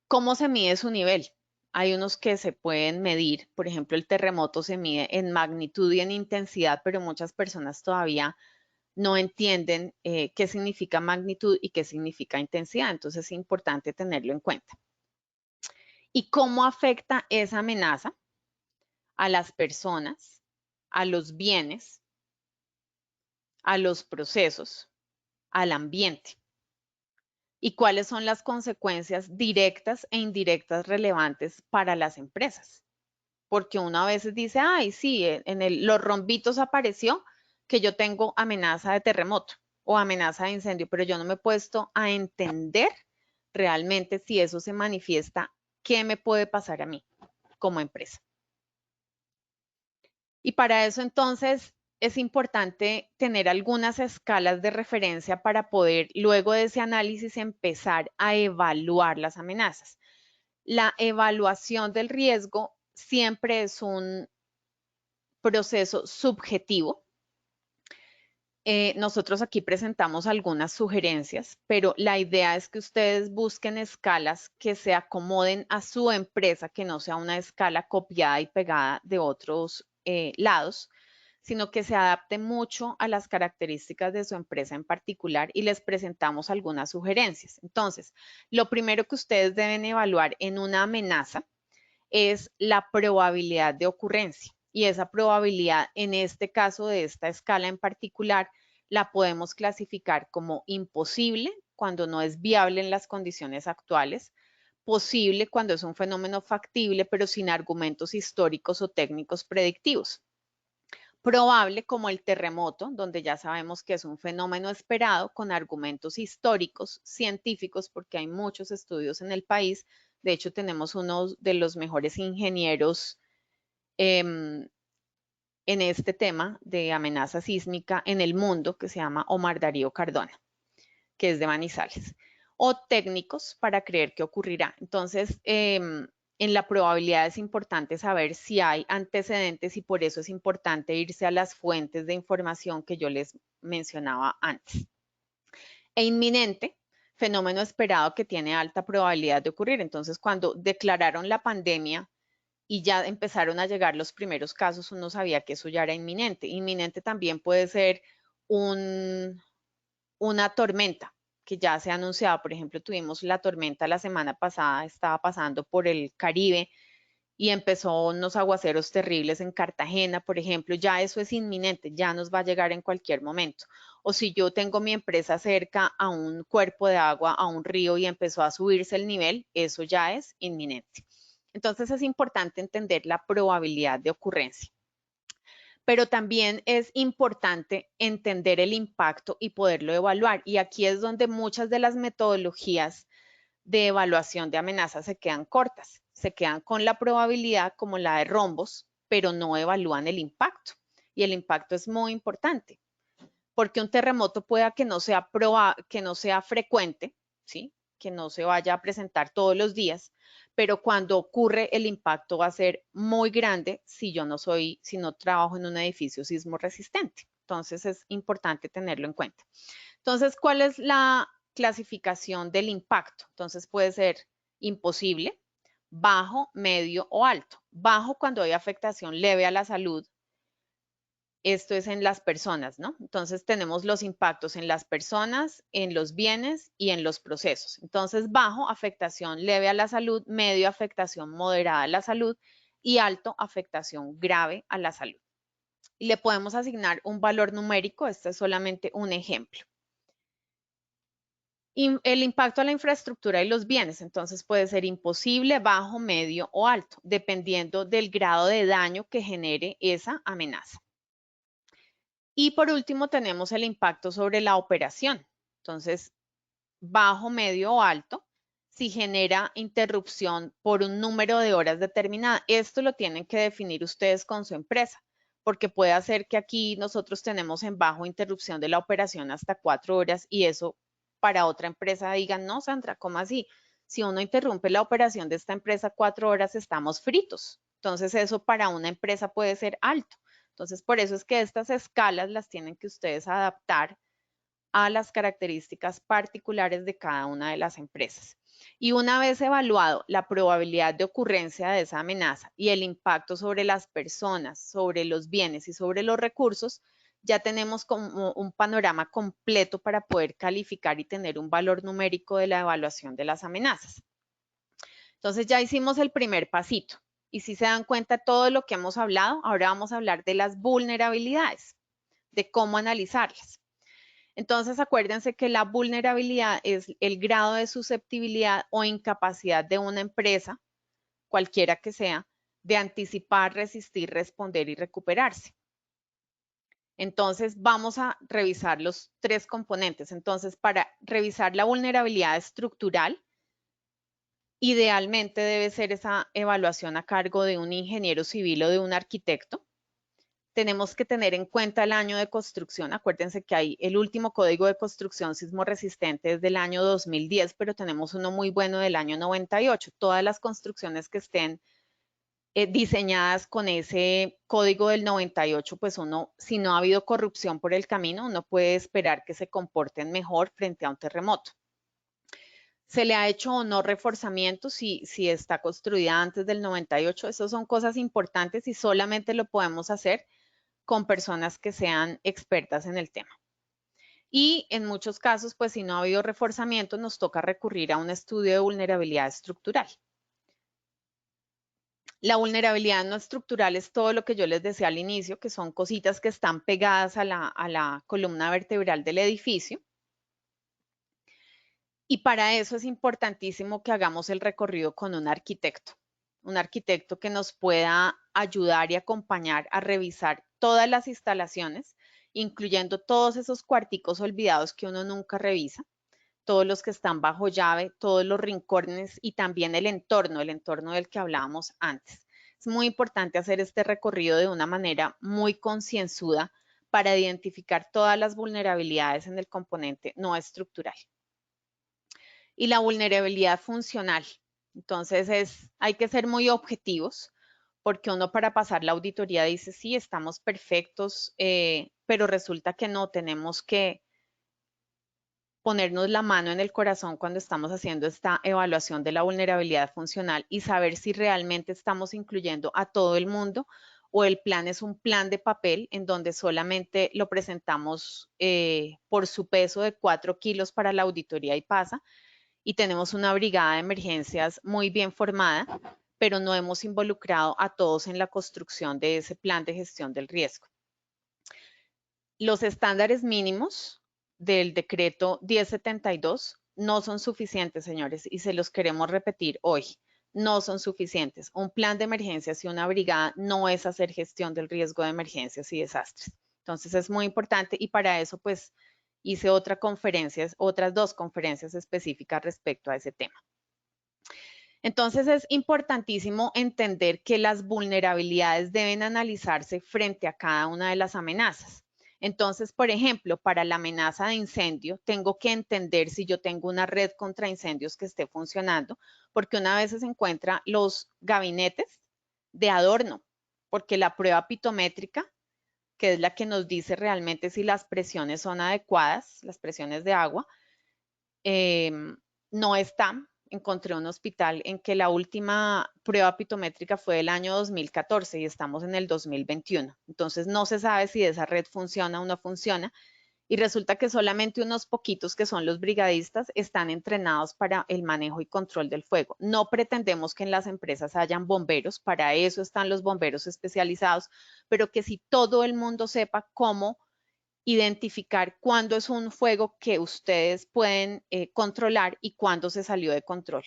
¿Cómo se mide su nivel? Hay unos que se pueden medir, por ejemplo, el terremoto se mide en magnitud y en intensidad, pero muchas personas todavía no entienden qué significa magnitud y qué significa intensidad, entonces es importante tenerlo en cuenta. ¿Y cómo afecta esa amenaza a las personas, a los bienes, a los procesos, al ambiente? ¿Y cuáles son las consecuencias directas e indirectas relevantes para las empresas? Porque uno a veces dice, ay, sí, los rombitos apareció que yo tengo amenaza de terremoto o amenaza de incendio, pero yo no me he puesto a entender realmente si eso se manifiesta, qué me puede pasar a mí como empresa. Y para eso entonces es importante tener algunas escalas de referencia para poder luego de ese análisis empezar a evaluar las amenazas. La evaluación del riesgo siempre es un proceso subjetivo. Nosotros aquí presentamos algunas sugerencias, pero la idea es que ustedes busquen escalas que se acomoden a su empresa, que no sea una escala copiada y pegada de otros lados, sino que se adapte mucho a las características de su empresa en particular y les presentamos algunas sugerencias. Entonces, lo primero que ustedes deben evaluar en una amenaza es la probabilidad de ocurrencia. Y esa probabilidad, en este caso de esta escala en particular, la podemos clasificar como imposible cuando no es viable en las condiciones actuales, posible cuando es un fenómeno factible pero sin argumentos históricos o técnicos predictivos, probable como el terremoto, donde ya sabemos que es un fenómeno esperado con argumentos históricos, científicos, porque hay muchos estudios en el país. De hecho, tenemos uno de los mejores ingenieros en este tema de amenaza sísmica en el mundo, que se llama Omar Darío Cardona, que es de Manizales, o técnicos para creer que ocurrirá. Entonces, en la probabilidad es importante saber si hay antecedentes y por eso es importante irse a las fuentes de información que yo les mencionaba antes. E inminente, fenómeno esperado que tiene alta probabilidad de ocurrir. Entonces, cuando declararon la pandemia y ya empezaron a llegar los primeros casos, uno sabía que eso ya era inminente. Inminente también puede ser una tormenta que ya se ha anunciado. Por ejemplo, tuvimos la tormenta la semana pasada, estaba pasando por el Caribe y empezó unos aguaceros terribles en Cartagena, por ejemplo. Ya eso es inminente, ya nos va a llegar en cualquier momento. O si yo tengo mi empresa cerca a un cuerpo de agua, a un río y empezó a subirse el nivel, eso ya es inminente. Entonces es importante entender la probabilidad de ocurrencia. Pero también es importante entender el impacto y poderlo evaluar. Y aquí es donde muchas de las metodologías de evaluación de amenazas se quedan cortas, se quedan con la probabilidad como la de rombos, pero no evalúan el impacto. Y el impacto es muy importante, porque un terremoto pueda que no sea frecuente, ¿sí? Que no se vaya a presentar todos los días, pero cuando ocurre el impacto va a ser muy grande si no trabajo en un edificio sismo resistente. Entonces es importante tenerlo en cuenta. Entonces, ¿cuál es la clasificación del impacto? Entonces puede ser imposible, bajo, medio o alto. Bajo cuando hay afectación leve a la salud. Esto es en las personas, ¿no? Entonces tenemos los impactos en las personas, en los bienes y en los procesos. Entonces, bajo, afectación leve a la salud, medio, afectación moderada a la salud y alto, afectación grave a la salud. Y le podemos asignar un valor numérico, este es solamente un ejemplo. El impacto a la infraestructura y los bienes, entonces puede ser imposible, bajo, medio o alto, dependiendo del grado de daño que genere esa amenaza. Y por último tenemos el impacto sobre la operación. Entonces, bajo, medio o alto, si genera interrupción por un número de horas determinada. Esto lo tienen que definir ustedes con su empresa, porque puede hacer que aquí nosotros tenemos en bajo interrupción de la operación hasta 4 horas y eso para otra empresa digan, no, Sandra, ¿cómo así? Si uno interrumpe la operación de esta empresa 4 horas, estamos fritos. Entonces, eso para una empresa puede ser alto. Entonces, por eso es que estas escalas las tienen que ustedes adaptar a las características particulares de cada una de las empresas. Y una vez evaluado la probabilidad de ocurrencia de esa amenaza y el impacto sobre las personas, sobre los bienes y sobre los recursos, ya tenemos como un panorama completo para poder calificar y tener un valor numérico de la evaluación de las amenazas. Entonces ya hicimos el primer pasito. Y si se dan cuenta todo lo que hemos hablado, ahora vamos a hablar de las vulnerabilidades, de cómo analizarlas. Entonces, acuérdense que la vulnerabilidad es el grado de susceptibilidad o incapacidad de una empresa, cualquiera que sea, de anticipar, resistir, responder y recuperarse. Entonces, vamos a revisar los 3 componentes. Entonces, para revisar la vulnerabilidad estructural, idealmente debe ser esa evaluación a cargo de un ingeniero civil o de un arquitecto. Tenemos que tener en cuenta el año de construcción. Acuérdense que hay el último código de construcción sismo resistente es del año 2010, pero tenemos uno muy bueno del año 98. Todas las construcciones que estén diseñadas con ese código del 98, pues uno, si no ha habido corrupción por el camino, uno puede esperar que se comporten mejor frente a un terremoto. ¿Se le ha hecho o no reforzamiento si está construida antes del 98? Esas son cosas importantes y solamente lo podemos hacer con personas que sean expertas en el tema. Y en muchos casos, pues si no ha habido reforzamiento, nos toca recurrir a un estudio de vulnerabilidad estructural. La vulnerabilidad no estructural es todo lo que yo les decía al inicio, que son cositas que están pegadas a la columna vertebral del edificio. Y para eso es importantísimo que hagamos el recorrido con un arquitecto que nos pueda ayudar y acompañar a revisar todas las instalaciones, incluyendo todos esos cuarticos olvidados que uno nunca revisa, todos los que están bajo llave, todos los rincones y también el entorno del que hablábamos antes. Es muy importante hacer este recorrido de una manera muy concienzuda para identificar todas las vulnerabilidades en el componente no estructural. Y la vulnerabilidad funcional. Entonces hay que ser muy objetivos porque uno para pasar la auditoría dice, sí, estamos perfectos, pero resulta que no, tenemos que ponernos la mano en el corazón cuando estamos haciendo esta evaluación de la vulnerabilidad funcional y saber si realmente estamos incluyendo a todo el mundo o el plan es un plan de papel en donde solamente lo presentamos por su peso de 4 kilos para la auditoría y pasa, y tenemos una brigada de emergencias muy bien formada, pero no hemos involucrado a todos en la construcción de ese plan de gestión del riesgo. Los estándares mínimos del decreto 1072 no son suficientes, señores, y se los queremos repetir hoy. No son suficientes. Un plan de emergencias y una brigada no es hacer gestión del riesgo de emergencias y desastres. Entonces es muy importante y para eso pues hice otras 2 conferencias específicas respecto a ese tema. Entonces es importantísimo entender que las vulnerabilidades deben analizarse frente a cada una de las amenazas. Entonces, por ejemplo, para la amenaza de incendio, tengo que entender si yo tengo una red contra incendios que esté funcionando, porque una vez se encuentra los gabinetes de adorno, porque la prueba pitométrica, que es la que nos dice realmente si las presiones son adecuadas, las presiones de agua, no está. Encontré un hospital en que la última prueba pitométrica fue del año 2014 y estamos en el 2021. Entonces no se sabe si esa red funciona o no funciona y resulta que solamente unos poquitos que son los brigadistas están entrenados para el manejo y control del fuego. No pretendemos que en las empresas hayan bomberos, para eso están los bomberos especializados, pero que si todo el mundo sepa cómo identificar cuándo es un fuego que ustedes pueden controlar y cuándo se salió de control.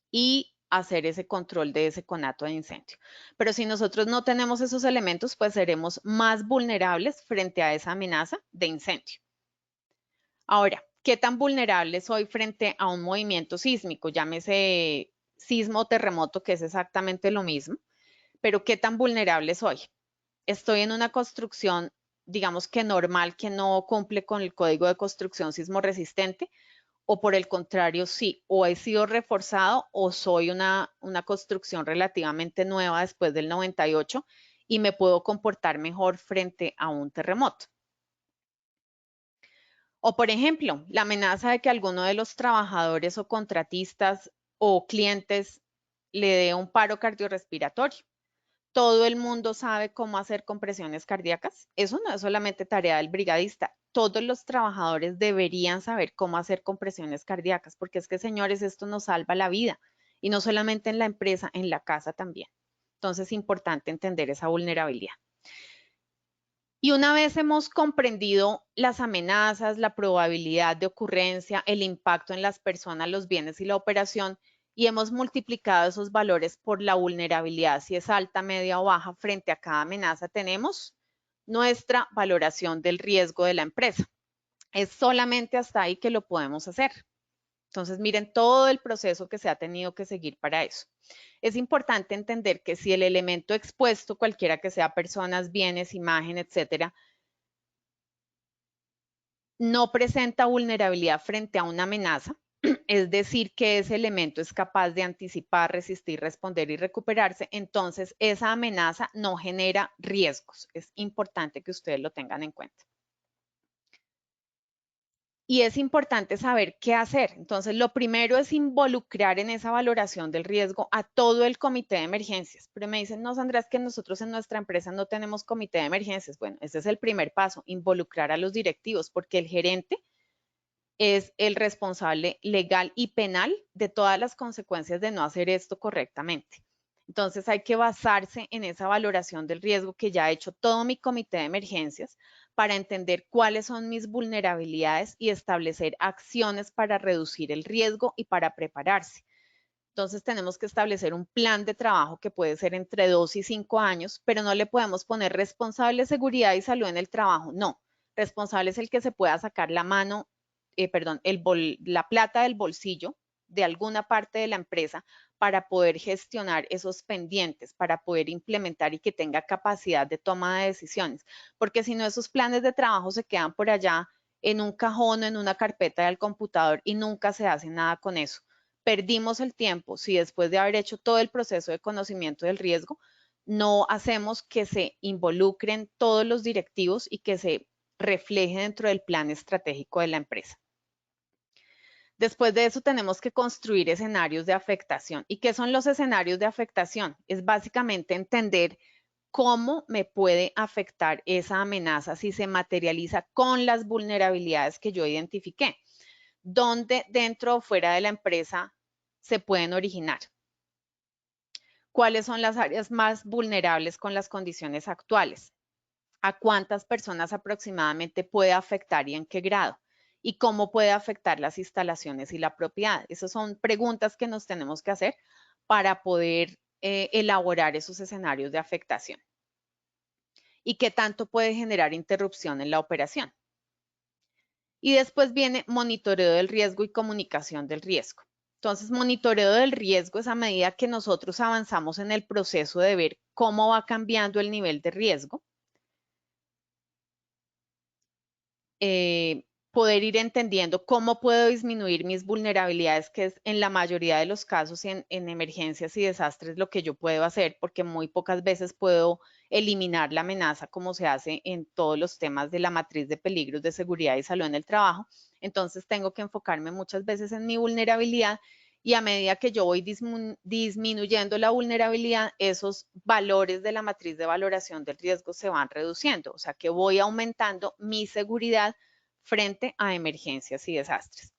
Y hacer ese control de ese conato de incendio. Pero si nosotros no tenemos esos elementos, pues seremos más vulnerables frente a esa amenaza de incendio. Ahora, ¿qué tan vulnerable soy frente a un movimiento sísmico? Llámese sismo o terremoto, que es exactamente lo mismo, pero ¿qué tan vulnerable soy? Estoy en una construcción, digamos que normal, que no cumple con el código de construcción sismo resistente, o por el contrario, sí, o he sido reforzado o soy una construcción relativamente nueva después del 98 y me puedo comportar mejor frente a un terremoto. O por ejemplo, la amenaza de que alguno de los trabajadores o contratistas o clientes le dé un paro cardiorrespiratorio. Todo el mundo sabe cómo hacer compresiones cardíacas. Eso no es solamente tarea del brigadista. Todos los trabajadores deberían saber cómo hacer compresiones cardíacas, porque es que, señores, esto nos salva la vida. Y no solamente en la empresa, en la casa también. Entonces es importante entender esa vulnerabilidad. Y una vez hemos comprendido las amenazas, la probabilidad de ocurrencia, el impacto en las personas, los bienes y la operación, y hemos multiplicado esos valores por la vulnerabilidad, si es alta, media o baja, frente a cada amenaza, tenemos nuestra valoración del riesgo de la empresa. Es solamente hasta ahí que lo podemos hacer. Entonces, miren todo el proceso que se ha tenido que seguir para eso. Es importante entender que si el elemento expuesto, cualquiera que sea personas, bienes, imagen, etcétera, no presenta vulnerabilidad frente a una amenaza, es decir, que ese elemento es capaz de anticipar, resistir, responder y recuperarse, entonces esa amenaza no genera riesgos. Es importante que ustedes lo tengan en cuenta. Y es importante saber qué hacer. Entonces, lo primero es involucrar en esa valoración del riesgo a todo el comité de emergencias. Pero me dicen, no, Sandra, es que nosotros en nuestra empresa no tenemos comité de emergencias. Bueno, ese es el primer paso, involucrar a los directivos, porque el gerente es el responsable legal y penal de todas las consecuencias de no hacer esto correctamente. Entonces hay que basarse en esa valoración del riesgo que ya ha hecho todo mi comité de emergencias para entender cuáles son mis vulnerabilidades y establecer acciones para reducir el riesgo y para prepararse. Entonces tenemos que establecer un plan de trabajo que puede ser entre 2 y 5 años, pero no le podemos poner responsable de seguridad y salud en el trabajo. No, responsable es el que se pueda sacar la mano, la plata del bolsillo de alguna parte de la empresa para poder gestionar esos pendientes, para poder implementar y que tenga capacidad de toma de decisiones. Porque si no, esos planes de trabajo se quedan por allá en un cajón o en una carpeta del computador y nunca se hace nada con eso. Perdimos el tiempo si después de haber hecho todo el proceso de conocimiento del riesgo, no hacemos que se involucren todos los directivos y que se refleje dentro del plan estratégico de la empresa. Después de eso tenemos que construir escenarios de afectación. ¿Y qué son los escenarios de afectación? Es básicamente entender cómo me puede afectar esa amenaza si se materializa con las vulnerabilidades que yo identifiqué. ¿Dónde dentro o fuera de la empresa se pueden originar? ¿Cuáles son las áreas más vulnerables con las condiciones actuales? ¿A cuántas personas aproximadamente puede afectar y en qué grado? ¿Y cómo puede afectar las instalaciones y la propiedad? Esas son preguntas que nos tenemos que hacer para poder elaborar esos escenarios de afectación. ¿Y qué tanto puede generar interrupción en la operación? Y después viene monitoreo del riesgo y comunicación del riesgo. Entonces, monitoreo del riesgo es a medida que nosotros avanzamos en el proceso de ver cómo va cambiando el nivel de riesgo. Poder ir entendiendo cómo puedo disminuir mis vulnerabilidades, que es en la mayoría de los casos en emergencias y desastres lo que yo puedo hacer, porque muy pocas veces puedo eliminar la amenaza como se hace en todos los temas de la matriz de peligros de seguridad y salud en el trabajo. Entonces tengo que enfocarme muchas veces en mi vulnerabilidad y a medida que yo voy disminuyendo la vulnerabilidad, esos valores de la matriz de valoración del riesgo se van reduciendo, o sea que voy aumentando mi seguridad frente a emergencias y desastres.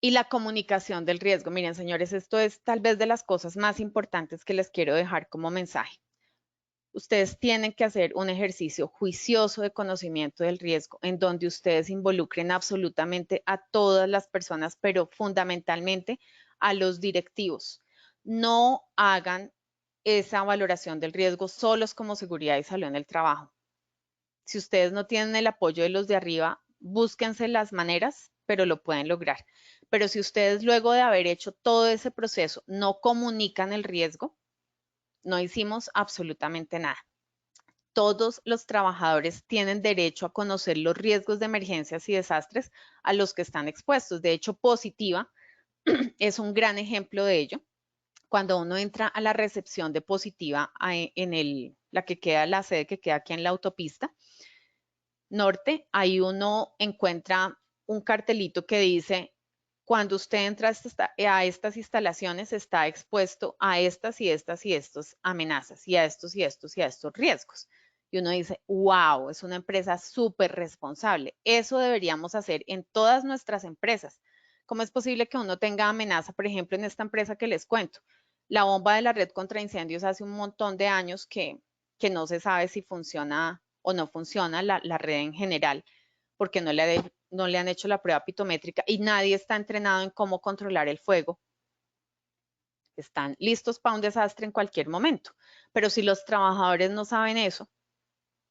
Y la comunicación del riesgo. Miren, señores, esto es tal vez de las cosas más importantes que les quiero dejar como mensaje. Ustedes tienen que hacer un ejercicio juicioso de conocimiento del riesgo en donde ustedes involucren absolutamente a todas las personas, pero fundamentalmente a los directivos. No hagan esa valoración del riesgo solos como seguridad y salud en el trabajo. Si ustedes no tienen el apoyo de los de arriba, búsquense las maneras, pero lo pueden lograr. Pero si ustedes luego de haber hecho todo ese proceso no comunican el riesgo, no hicimos absolutamente nada. Todos los trabajadores tienen derecho a conocer los riesgos de emergencias y desastres a los que están expuestos. De hecho, Positiva es un gran ejemplo de ello. Cuando uno entra a la recepción de Positiva en la sede que queda aquí en la autopista norte, ahí uno encuentra un cartelito que dice: cuando usted entra a estas instalaciones está expuesto a estas y estas y estas amenazas y a estos y estos y a estos riesgos. Y uno dice, wow, es una empresa súper responsable. Eso deberíamos hacer en todas nuestras empresas. ¿Cómo es posible que uno tenga amenaza, por ejemplo, en esta empresa que les cuento? La bomba de la red contra incendios hace un montón de años que no se sabe si funciona o no funciona la red en general, porque no le han hecho la prueba pitométrica y nadie está entrenado en cómo controlar el fuego. Están listos para un desastre en cualquier momento, pero si los trabajadores no saben eso,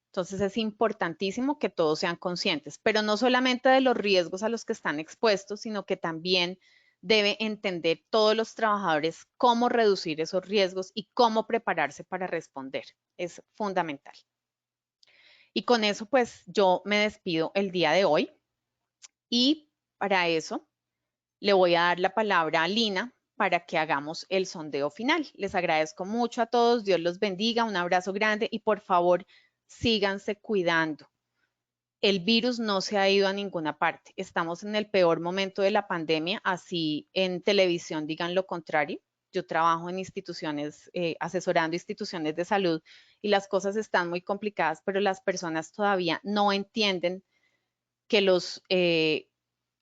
entonces es importantísimo que todos sean conscientes, pero no solamente de los riesgos a los que están expuestos, sino que también debe entender todos los trabajadores cómo reducir esos riesgos y cómo prepararse para responder. Es fundamental. Y con eso, pues yo me despido el día de hoy y para eso le voy a dar la palabra a Lina para que hagamos el sondeo final. Les agradezco mucho a todos, Dios los bendiga, un abrazo grande y por favor síganse cuidando. El virus no se ha ido a ninguna parte. Estamos en el peor momento de la pandemia, así en televisión digan lo contrario. Yo trabajo en instituciones, asesorando instituciones de salud y las cosas están muy complicadas, pero las personas todavía no entienden que los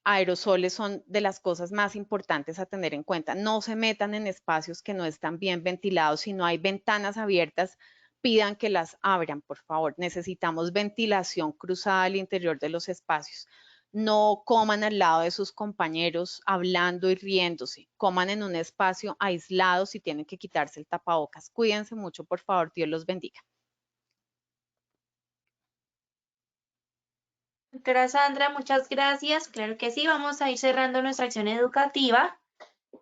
aerosoles son de las cosas más importantes a tener en cuenta. No se metan en espacios que no están bien ventilados. Si no hay ventanas abiertas, pidan que las abran, por favor. Necesitamos ventilación cruzada al interior de los espacios. No coman al lado de sus compañeros hablando y riéndose. Coman en un espacio aislado si tienen que quitarse el tapabocas. Cuídense mucho, por favor. Dios los bendiga. Doctora Sandra, muchas gracias. Claro que sí, vamos a ir cerrando nuestra acción educativa.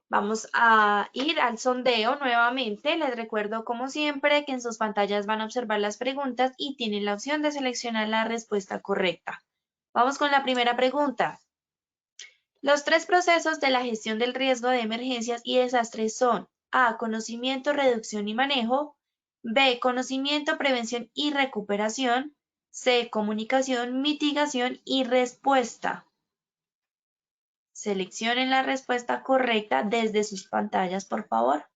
Vamos a ir al sondeo nuevamente. Les recuerdo, como siempre, que en sus pantallas van a observar las preguntas y tienen la opción de seleccionar la respuesta correcta. Vamos con la primera pregunta. Los tres procesos de la gestión del riesgo de emergencias y desastres son: A, conocimiento, reducción y manejo; B, conocimiento, prevención y recuperación; C, comunicación, mitigación y respuesta. Seleccionen la respuesta correcta desde sus pantallas, por favor.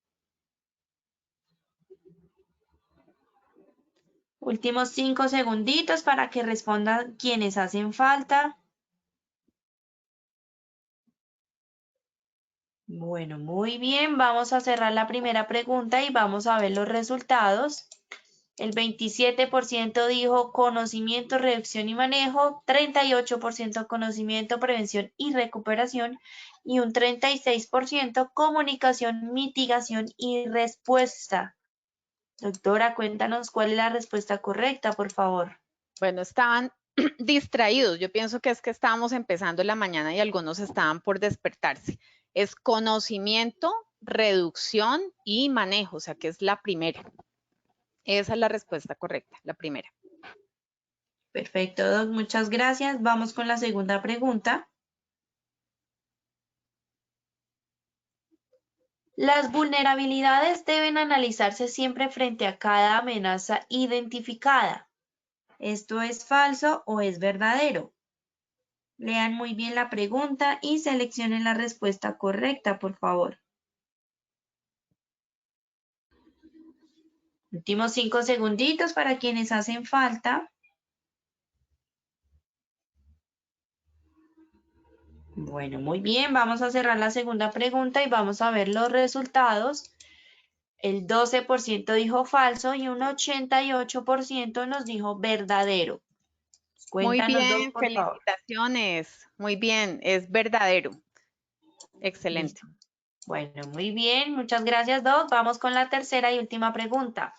Últimos 5 segunditos para que respondan quienes hacen falta. Bueno, muy bien. Vamos a cerrar la primera pregunta y vamos a ver los resultados. El 27% dijo conocimiento, reducción y manejo, 38% conocimiento, prevención y recuperación y un 36% comunicación, mitigación y respuesta. Doctora, cuéntanos cuál es la respuesta correcta, por favor. Bueno, estaban distraídos. Yo pienso que es que estábamos empezando en la mañana y algunos estaban por despertarse. Es conocimiento, reducción y manejo, o sea que es la primera. Esa es la respuesta correcta, la primera. Perfecto, Doc, muchas gracias. Vamos con la segunda pregunta. Las vulnerabilidades deben analizarse siempre frente a cada amenaza identificada. ¿Esto es falso o es verdadero? Lean muy bien la pregunta y seleccionen la respuesta correcta, por favor. Últimos 5 segunditos para quienes hacen falta. Bueno, muy bien, vamos a cerrar la segunda pregunta y vamos a ver los resultados. El 12% dijo falso y un 88% nos dijo verdadero. Muy Cuéntanos, Doc, bien, por favor. felicitaciones. Muy bien, es verdadero. Excelente. Listo. Bueno, muy bien, muchas gracias, Doc. Vamos con la tercera y última pregunta.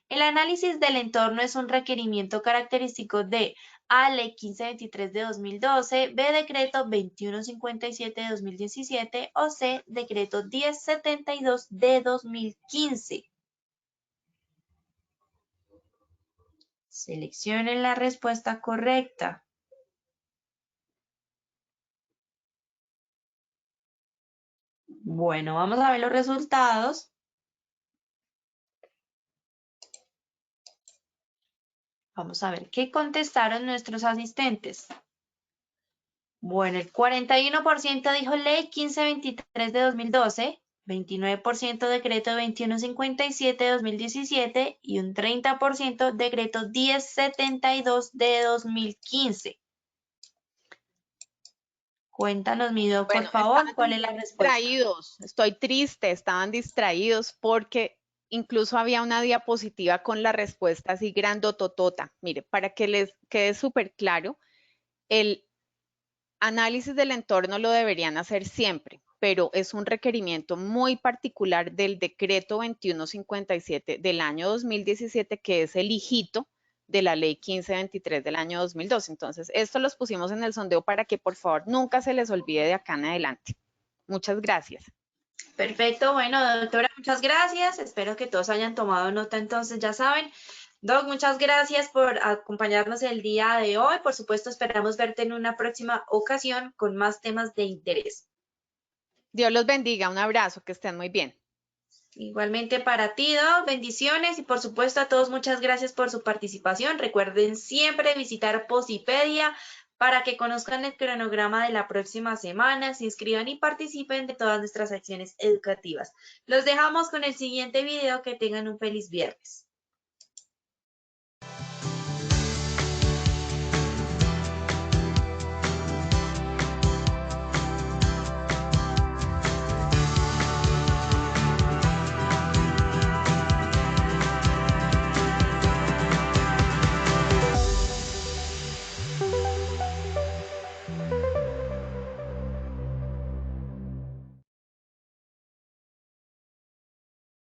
El análisis del entorno es un requerimiento característico de A. Ley 1523 de 2012, B. Decreto 2157 de 2017 o C. Decreto 1072 de 2015. Seleccionen la respuesta correcta. Bueno, vamos a ver los resultados. Vamos a ver qué contestaron nuestros asistentes. Bueno, el 41% dijo Ley 1523 de 2012, 29% Decreto 2157 de 2017 y un 30% Decreto 1072 de 2015. Cuéntanos, Mido, por Bueno, favor, ¿cuál es la respuesta? distraídos, estoy triste, estaban distraídos porque incluso había una diapositiva con la respuesta así grandototota. Mire, para que les quede súper claro, el análisis del entorno lo deberían hacer siempre, pero es un requerimiento muy particular del decreto 2157 del año 2017, que es el hijito de la ley 1523 del año 2002. Entonces, esto los pusimos en el sondeo para que por favor nunca se les olvide de acá en adelante. Muchas gracias. Perfecto, bueno, doctora, muchas gracias. Espero que todos hayan tomado nota, entonces ya saben. Doc, muchas gracias por acompañarnos el día de hoy. Por supuesto, esperamos verte en una próxima ocasión con más temas de interés. Dios los bendiga, un abrazo, que estén muy bien. Igualmente para ti, Doc, bendiciones y por supuesto a todos muchas gracias por su participación. Recuerden siempre visitar Posipedia para que conozcan el cronograma de la próxima semana, se inscriban y participen de todas nuestras acciones educativas. Los dejamos con el siguiente video. Que tengan un feliz viernes.